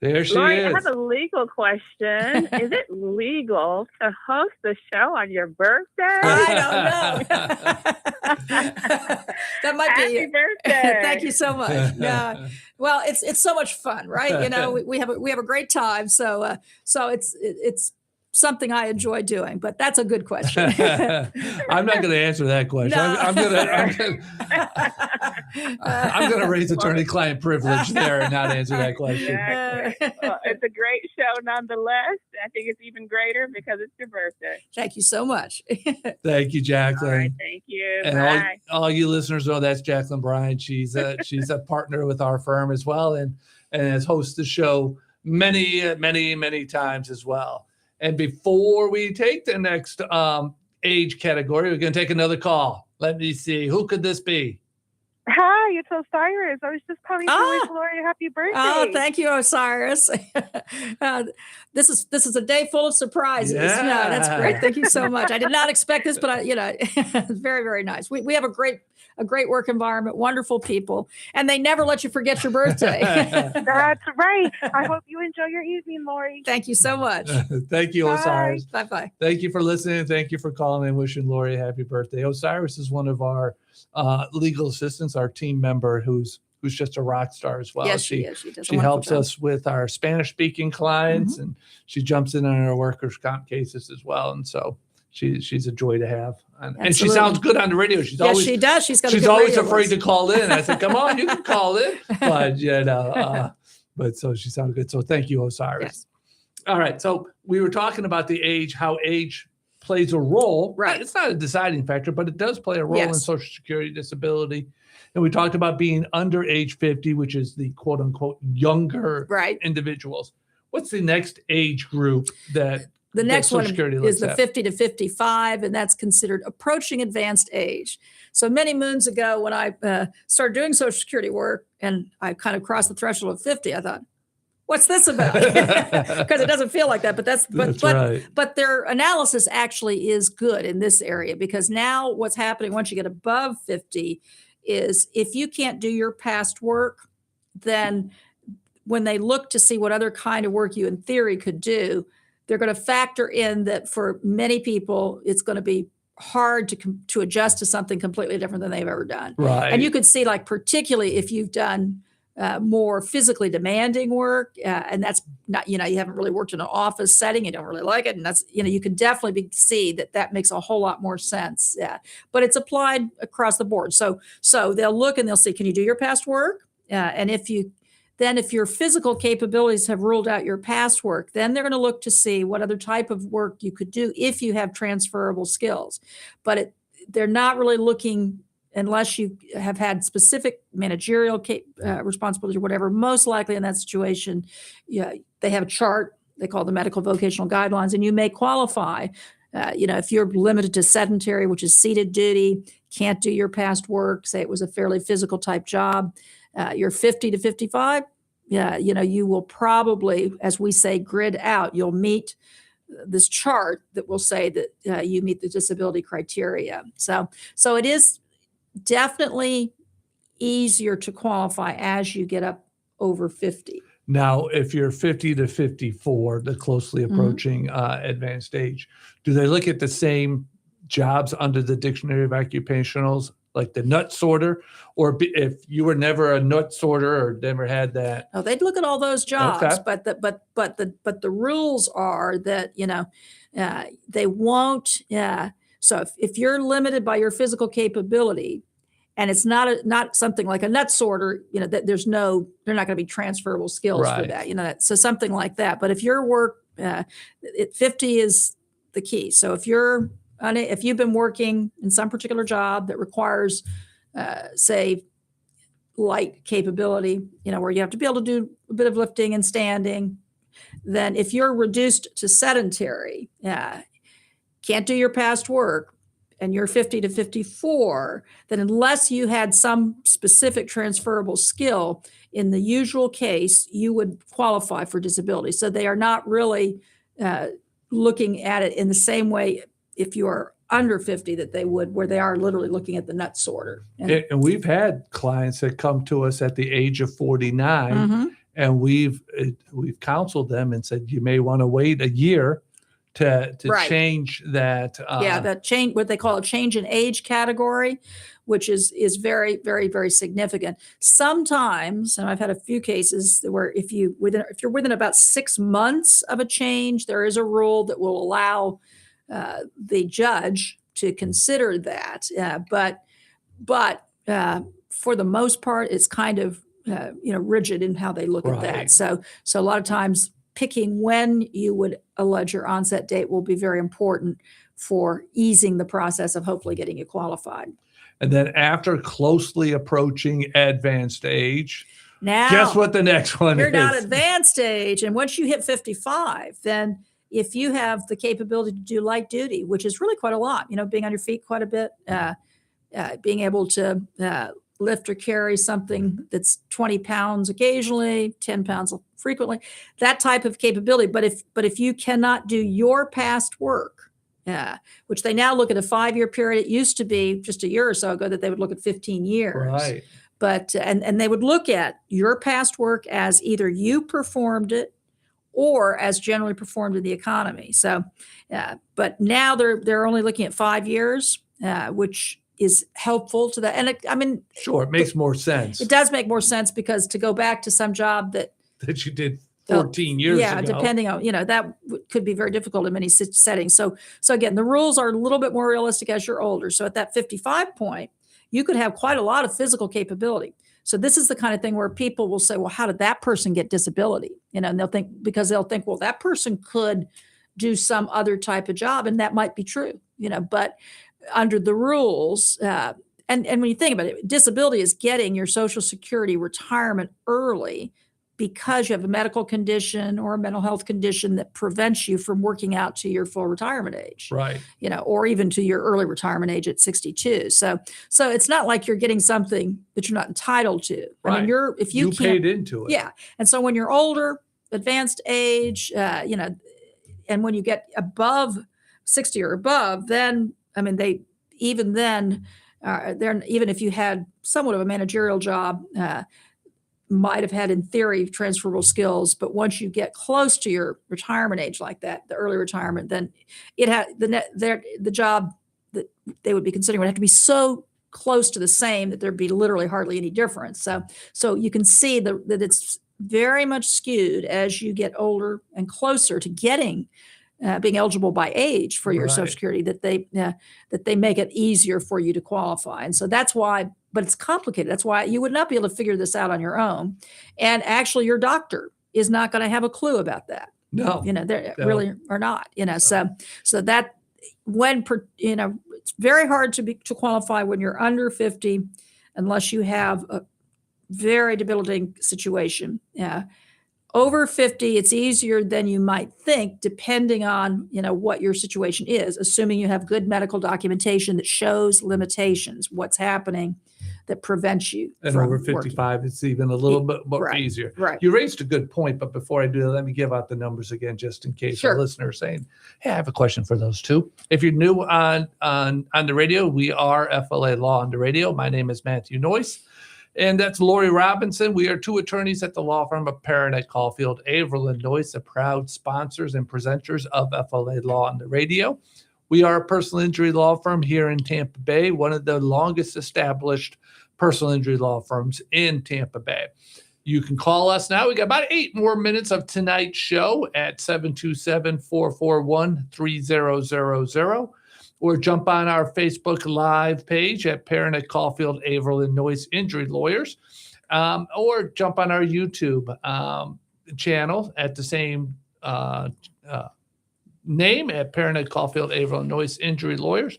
[SPEAKER 4] There she
[SPEAKER 7] Lori,
[SPEAKER 4] is.
[SPEAKER 7] I have a legal question. Is it legal to host the show on your birthday?
[SPEAKER 5] I don't know. That might be.
[SPEAKER 7] Happy birthday.
[SPEAKER 5] Thank you so much. No, well, it's so much fun, right? We have a great time. So it's something I enjoy doing, but that's a good question.
[SPEAKER 4] I'm not going to answer that question.
[SPEAKER 5] No.
[SPEAKER 4] I'm going to raise attorney-client privilege there and not answer that question.
[SPEAKER 7] Exactly. Well, it's a great show nonetheless. I think it's even greater because it's your birthday.
[SPEAKER 5] Thank you so much.
[SPEAKER 4] Thank you, Jacqueline.
[SPEAKER 7] All right, thank you.
[SPEAKER 4] And
[SPEAKER 7] Bye.
[SPEAKER 4] all you listeners know that's Jacqueline Bryan. She's a partner with our firm as well, and has hosted the show many, many, many times as well. And before we take the next age category, we're going to take another call. Let me see. Who could this be?
[SPEAKER 7] Hi, it's Osiris. I was just calling to wish Lori a happy birthday.
[SPEAKER 5] Oh, thank you, Osiris. This is a day full of surprises.
[SPEAKER 4] Yeah.
[SPEAKER 5] No, that's great. Thank you so much. I did not expect this, but it's very, very nice. We have a great work environment, wonderful people, and they never let you forget your birthday.
[SPEAKER 7] That's right. I hope you enjoy your evening, Lori.
[SPEAKER 5] Thank you so much.
[SPEAKER 4] Thank you, Osiris.
[SPEAKER 5] Bye-bye.
[SPEAKER 4] Thank you for listening. Thank you for calling and wishing Lori a happy birthday. Osiris is one of our legal assistants, our team member who's just a rock star as well.
[SPEAKER 5] Yes, she is. She does a
[SPEAKER 4] She
[SPEAKER 5] wonderful
[SPEAKER 4] helps
[SPEAKER 5] job.
[SPEAKER 4] us with our Spanish-speaking clients, and she jumps in on our workers' comp cases as well. And so she's a joy to have. And she
[SPEAKER 5] Absolutely.
[SPEAKER 4] sounds good on the radio. She does.
[SPEAKER 5] She's got.
[SPEAKER 4] She's always afraid to call in. I said, "Come on, you can call in," but but so she sounded good. So thank you, Osiris.
[SPEAKER 5] Yes.
[SPEAKER 4] All right. So we were talking about the age, how age plays a role.
[SPEAKER 5] Right.
[SPEAKER 4] It's not a deciding factor, but it does play a role in
[SPEAKER 5] Yes.
[SPEAKER 4] Social Security disability. And we talked about being under age 50, which is the quote unquote younger
[SPEAKER 5] Right.
[SPEAKER 4] individuals. What's the next age group that
[SPEAKER 5] The next
[SPEAKER 4] Social
[SPEAKER 5] one
[SPEAKER 4] Security
[SPEAKER 5] is
[SPEAKER 4] looks
[SPEAKER 5] the
[SPEAKER 4] at?
[SPEAKER 5] 50 to 55, and that's considered approaching advanced age. So many moons ago, when I started doing Social Security work and I kind of crossed the threshold of 50, I thought, what's this about? Because it doesn't feel like that, but their analysis actually is good in this area, because now what's happening once you get above 50 is if you can't do your past work, then when they look to see what other kind of work you in theory could do, they're going to factor in that for many people, it's going to be hard to adjust to something completely different than they've ever done.
[SPEAKER 4] Right.
[SPEAKER 5] And you could see, like, particularly if you've done more physically demanding work, and that's not, you haven't really worked in an office setting, you don't really like it, and that's, you can definitely see that makes a whole lot more sense. Yeah, but it's applied across the board. So they'll look and they'll see, can you do your past work? And if your physical capabilities have ruled out your past work, then they're going to look to see what other type of work you could do if you have transferable skills. But they're not really looking, unless you have had specific managerial responsibilities or whatever. Most likely in that situation, they have a chart they call the medical vocational guidelines, and you may qualify. If you're limited to sedentary, which is seated duty, can't do your past work, say it was a fairly physical type job, you're 50 to 55, you will probably, as we say, grid out. You'll meet this chart that will say that you meet the disability criteria. So it is definitely easier to qualify as you get up over 50.
[SPEAKER 4] Now, if you're 50 to 54, the closely approaching advanced age, do they look at the same jobs under the Dictionary of Occupationals, like the nut sorter? Or if you were never a nut sorter or never had that?
[SPEAKER 5] No, they'd look at all those jobs,
[SPEAKER 4] Okay.
[SPEAKER 5] but the rules are that, they won't. So if you're limited by your physical capability, and it's not something like a nut sorter, that they're not going to be transferable skills for that, so something like that. But if your work, 50 is the key. So if you've been working in some particular job that requires, say, light capability, where you have to be able to do a bit of lifting and standing, then if you're reduced to sedentary, can't do your past work, and you're 50 to 54, then unless you had some specific transferable skill, in the usual case, you would qualify for disability. So they are not really looking at it in the same way if you are under 50 that they would, where they are literally looking at the nut sorter.
[SPEAKER 4] And we've had clients that come to us at the age of 49, and we've counseled them and said, you may want to wait a year to change that.
[SPEAKER 5] That change, what they call a change in age category, which is very, very, very significant. Sometimes, and I've had a few cases where if you're within about 6 months of a change, there is a rule that will allow the judge to consider that. But for the most part, it's kind of rigid in how they look at that. So a lot of times, picking when you would allege your onset date will be very important for easing the process of hopefully getting you qualified.
[SPEAKER 4] And then after closely approaching advanced age,
[SPEAKER 5] now
[SPEAKER 4] guess what the next one is?
[SPEAKER 5] You're not advanced age. And once you hit 55, then if you have the capability to do light duty, which is really quite a lot, being on your feet quite a bit, being able to lift or carry something that's 20 pounds occasionally, 10 pounds frequently, that type of capability. But if you cannot do your past work, which they now look at a 5-year period, it used to be just a year or so ago that they would look at 15 years.
[SPEAKER 4] Right.
[SPEAKER 5] But and they would look at your past work as either you performed it or as generally performed in the economy. So, but now they're only looking at 5 years, which is helpful to that. And
[SPEAKER 4] sure, it makes more sense.
[SPEAKER 5] It does make more sense, because to go back to some job that
[SPEAKER 4] you did 14 years ago.
[SPEAKER 5] Depending on, that could be very difficult in many settings. So again, the rules are a little bit more realistic as you're older. So at that 55 point, you could have quite a lot of physical capability. So this is the kind of thing where people will say, well, how did that person get disability? And they'll think, well, that person could do some other type of job, and that might be true, but under the rules, and when you think about it, disability is getting your Social Security retirement early because you have a medical condition or a mental health condition that prevents you from working out to your full retirement age,
[SPEAKER 4] right?
[SPEAKER 5] Or even to your early retirement age at 62. So it's not like you're getting something that you're not entitled to.
[SPEAKER 4] Right.
[SPEAKER 5] I mean, if you
[SPEAKER 4] paid into it.
[SPEAKER 5] Yeah. And so when you're older, advanced age, and when you get above 60 or above, then, I mean, even if you had somewhat of a managerial job, might have had in theory transferable skills, but once you get close to your retirement age like that, the early retirement, then the job that they would be considering would have to be so close to the same that there'd be literally hardly any difference. So you can see that it's very much skewed as you get older and closer to being eligible by age for your Social Security, that they make it easier for you to qualify. And so that's why, but it's complicated. That's why you would not be able to figure this out on your own. And actually your doctor is not going to have a clue about that.
[SPEAKER 4] No,
[SPEAKER 5] they really are not, so that it's very hard to qualify when you're under 50, unless you have a very debilitating situation. Over 50, it's easier than you might think, depending on, what your situation is, assuming you have good medical documentation that shows limitations, what's happening that prevents you
[SPEAKER 4] and
[SPEAKER 5] from
[SPEAKER 4] over 55,
[SPEAKER 5] working.
[SPEAKER 4] It's even a little bit more easier.
[SPEAKER 5] Right.
[SPEAKER 4] You raised a good point, but before I do that, let me give out the numbers again, just in case
[SPEAKER 5] Sure.
[SPEAKER 4] our listeners are saying, hey, I have a question for those two. If you're new on the radio, we are FLA Law on the radio. My name is Matthew Noyes. And that's Lorrie Robinson. We are two attorneys at the law firm of Paranet, Caulfield, Averill, and Noyes, the proud sponsors and presenters of FLA Law on the radio. We are a personal injury law firm here in Tampa Bay, one of the longest established personal injury law firms in Tampa Bay. You can call us now. We got about 8 more minutes of tonight's show at 727-441-3000. Or jump on our Facebook Live page at Paranet, Caulfield, Averill, and Noyes Injury Lawyers, or jump on our YouTube channel at the same name at Paranet, Caulfield, Averill, and Noyes Injury Lawyers.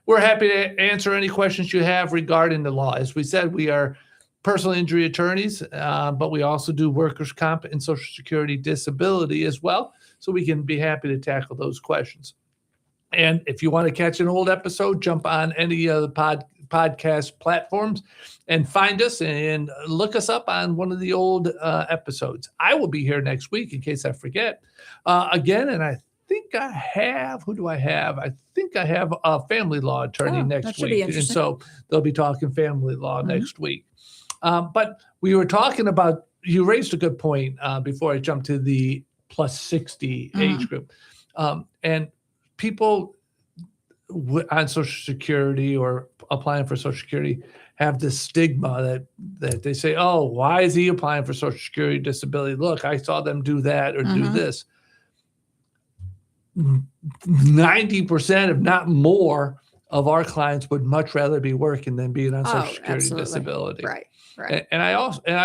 [SPEAKER 4] We're happy to answer any questions you have regarding the law. As we said, we are personal injury attorneys, but we also do workers' comp and Social Security disability as well, so we can be happy to tackle those questions. And if you want to catch an old episode, jump on any of the podcast platforms and find us and look us up on one of the old episodes. I will be here next week in case I forget again. And I think I have, who do I have? I think I have a family law attorney next week. And so they'll be talking family law next week. But we were talking about, you raised a good point before I jump to the plus 60 age group. And people on Social Security or applying for Social Security have this stigma that they say, oh, why is he applying for Social Security disability? Look, I saw them do that or do this. 90%, if not more, of our clients would much rather be working than being on Social Security disability.
[SPEAKER 5] Right.
[SPEAKER 4] And I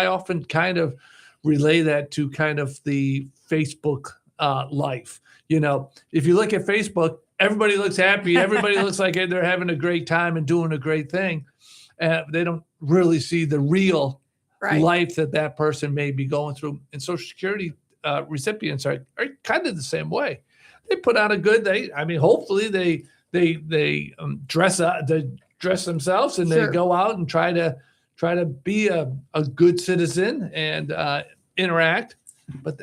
[SPEAKER 4] often kind of relay that to kind of the Facebook life. If you look at Facebook, everybody looks happy. Everybody looks like they're having a great time and doing a great thing. They don't really see the real life that person may be going through. And Social Security recipients are kind of the same way. They put on a good day. I mean, hopefully they dress up, they dress themselves, and they go out and try to be a good citizen and interact. But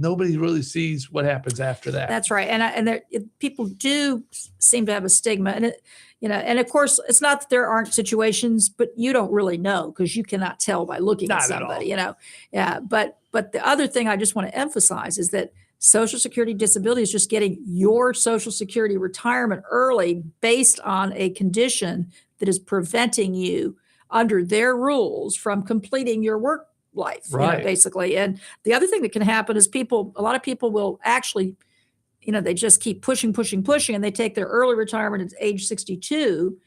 [SPEAKER 4] nobody really sees what happens after that.
[SPEAKER 5] That's right. And people do seem to have a stigma. And and of course, it's not that there aren't situations, but you don't really know because you cannot tell by looking at somebody, Yeah. But the other thing I just want to emphasize is that Social Security disability is just getting your Social Security retirement early based on a condition that is preventing you under their rules from completing your work life, basically. And the other thing that can happen is a lot of people will actually, they just keep pushing, and they take their early retirement at age 62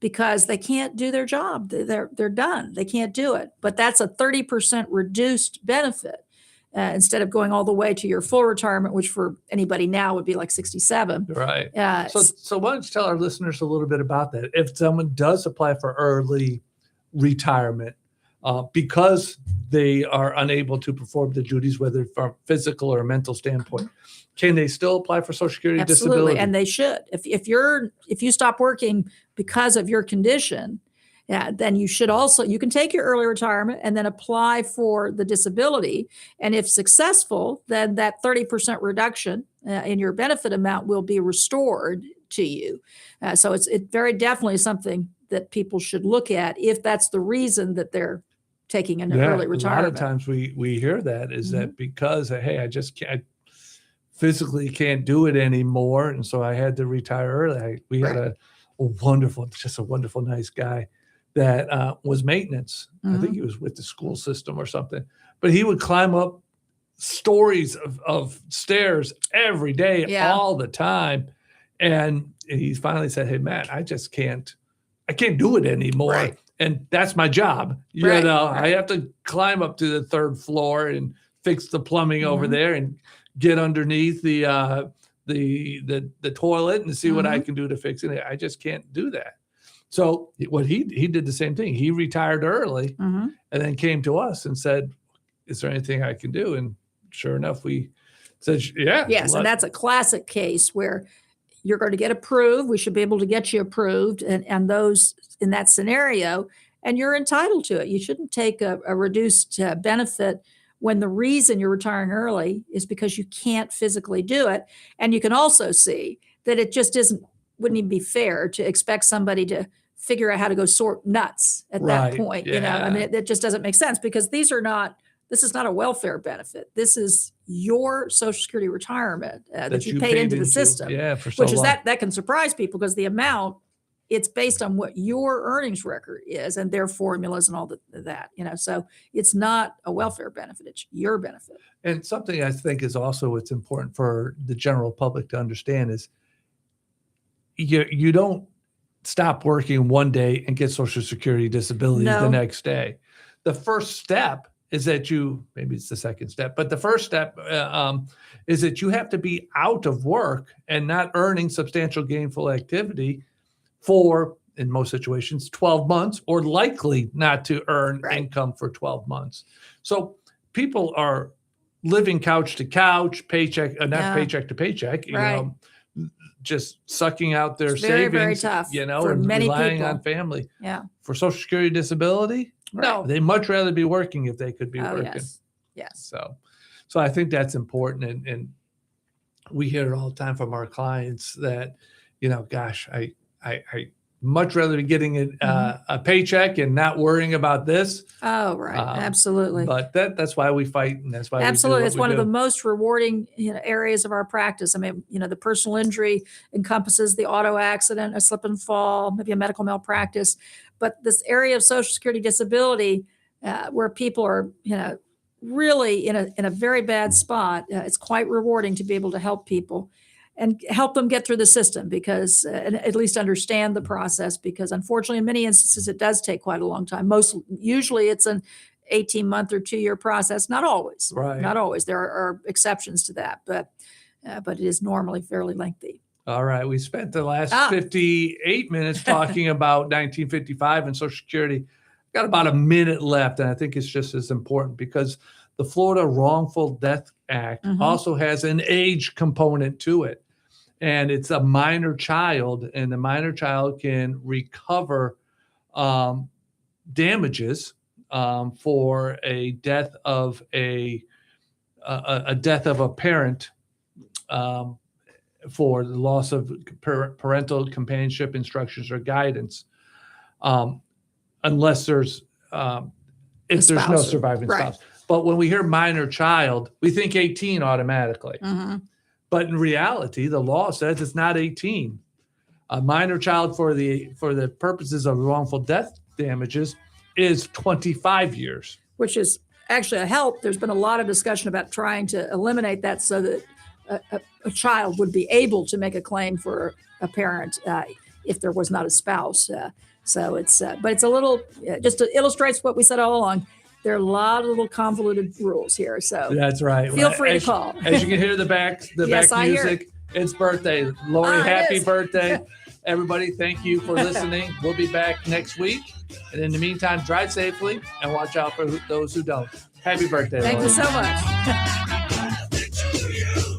[SPEAKER 5] because they can't do their job. They're done. They can't do it. But that's a 30% reduced benefit instead of going all the way to your full retirement, which for anybody now would be like 67.
[SPEAKER 4] Right. So why don't you tell our listeners a little bit about that? If someone does apply for early retirement, because they are unable to perform the duties, whether from physical or mental standpoint, can they still apply for Social Security disability?
[SPEAKER 5] And they should. If you stop working because of your condition, then you can take your early retirement and then apply for the disability. And if successful, then that 30% reduction in your benefit amount will be restored to you. So it's very definitely something that people should look at if that's the reason that they're taking an early retirement.
[SPEAKER 4] A lot of times we hear that is that because, hey, I physically can't do it anymore. And so I had to retire early. We had a wonderful, nice guy that was maintenance. I think he was with the school system or something, but he would climb up stories of stairs every day, all the time. And he finally said, hey, Matt, I can't do it anymore.
[SPEAKER 5] Right.
[SPEAKER 4] And that's my job. You know, I have to climb up to the third floor and fix the plumbing over there and get underneath the toilet and see what I can do to fix it. I just can't do that. So what he did the same thing. He retired early and then came to us and said, is there anything I can do? And sure enough, we said, yeah.
[SPEAKER 5] Yes. And that's a classic case where you're going to get approved. We should be able to get you approved and those in that scenario, and you're entitled to it. You shouldn't take a reduced benefit when the reason you're retiring early is because you can't physically do it. And you can also see that it just wouldn't even be fair to expect somebody to figure out how to go sort nuts at that point. You know, I mean, it just doesn't make sense because this is not a welfare benefit. This is your Social Security retirement that you paid into the system.
[SPEAKER 4] Yeah, for so
[SPEAKER 5] which is
[SPEAKER 4] long.
[SPEAKER 5] that can surprise people because the amount, it's based on what your earnings record is and their formulas and all that, you know, so it's not a welfare benefit, it's your benefit.
[SPEAKER 4] And something I think is also it's important for the general public to understand is you don't stop working one day and get Social Security disability the next day. The first step is that maybe it's the second step, but the first step is that you have to be out of work and not earning substantial gainful activity for, in most situations, 12 months, or likely not to earn income for 12 months. So people are living couch to couch, paycheck to paycheck, you know, just sucking out their savings,
[SPEAKER 5] very tough,
[SPEAKER 4] you know,
[SPEAKER 5] for
[SPEAKER 4] and
[SPEAKER 5] many
[SPEAKER 4] relying
[SPEAKER 5] people
[SPEAKER 4] on family.
[SPEAKER 5] Yeah.
[SPEAKER 4] For Social Security disability, no, they'd much rather be working if they could be working.
[SPEAKER 5] Yes.
[SPEAKER 4] So I think that's important. And we hear it all the time from our clients that, you know, gosh, I much rather be getting a paycheck and not worrying about this.
[SPEAKER 5] Oh, right. Absolutely.
[SPEAKER 4] But that's why we fight, and that's why
[SPEAKER 5] absolutely. It's one
[SPEAKER 4] do.
[SPEAKER 5] of the most rewarding areas of our practice. I mean, the personal injury encompasses the auto accident, a slip and fall, maybe a medical malpractice. But this area of Social Security disability, where people are, really in a very bad spot, it's quite rewarding to be able to help people and help them get through the system because and at least understand the process, because unfortunately in many instances it does take quite a long time. Usually it's an 18-month or 2-year process. Not always. Not always. There are exceptions to that, but it is normally fairly lengthy.
[SPEAKER 4] All right. We spent the last 58 minutes talking about 1955 and Social Security. Got about a minute left, and I think it's just as important because the Florida Wrongful Death Act also has an age component to it. And it's a minor child, and the minor child can recover damages for a death of a death of a parent for the loss of parental companionship, instructions, or guidance, unless there's if there's no surviving spouse. But when we hear minor child, we think 18 automatically. But in reality, the law says it's not 18. A minor child for the purposes of wrongful death damages is 25 years. Which is
[SPEAKER 5] Actually a help. There's been a lot of discussion about trying to eliminate that so that a child would be able to make a claim for a parent if there was not a spouse. So it's, but it's a little, just to illustrates what we said all along. There are a lot of little convoluted rules here. So
[SPEAKER 4] that's right.
[SPEAKER 5] Feel free to call.
[SPEAKER 4] As you can hear the back music, it's birthday. Lori, happy birthday. Everybody, thank you for listening. We'll be back next week. And in the meantime, drive safely and watch out for those who don't. Happy birthday,
[SPEAKER 5] Thank
[SPEAKER 4] Lori.
[SPEAKER 5] you so much.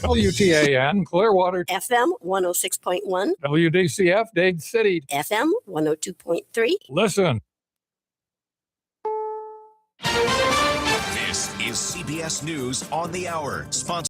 [SPEAKER 8] WTAN, Clearwater.
[SPEAKER 9] FM 106.1.
[SPEAKER 8] WDCF, Dade City.
[SPEAKER 9] FM 102.3.
[SPEAKER 8] Listen.
[SPEAKER 9] is CBS News on the Hour, sponsored